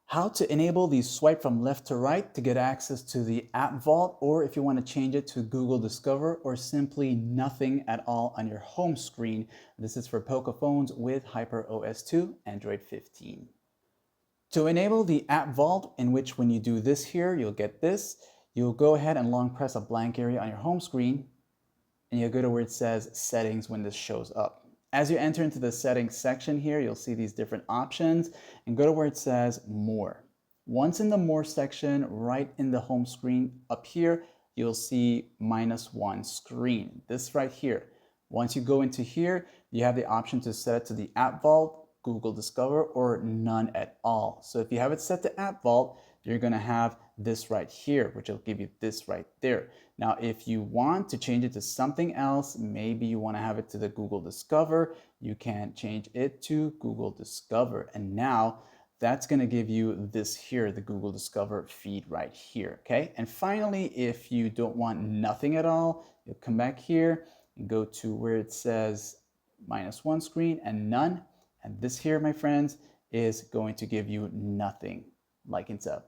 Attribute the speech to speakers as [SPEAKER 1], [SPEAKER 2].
[SPEAKER 1] How to enable the swipe from left to right to get access to the app vault, or if you want to change it to Google Discover or simply nothing at all on your home screen. This is for Poco phones with HyperOS 2 Android 15. To enable the app vault, in which when you do this here, you'll get this. You'll go ahead and long press a blank area on your home screen, and you'll go to where it says settings when this shows up. As you enter into the settings section here, you'll see these different options and go to where it says more. Once in the more section, right in the home screen up here, you'll see -1 screen, this right here. Once you go into here, you have the option to set it to the app vault, Google Discover, or none at all. So if you have it set to app vault, you're gonna have this right here, which will give you this right there. Now, if you want to change it to something else, maybe you want to have it to the Google Discover, you can change it to Google Discover. And now that's going to give you this here, the Google Discover feed right here. Okay. And finally, if you don't want nothing at all, you'll come back here and go to where it says -1 screen and none. And this here, my friends, is going to give you nothing like in sub.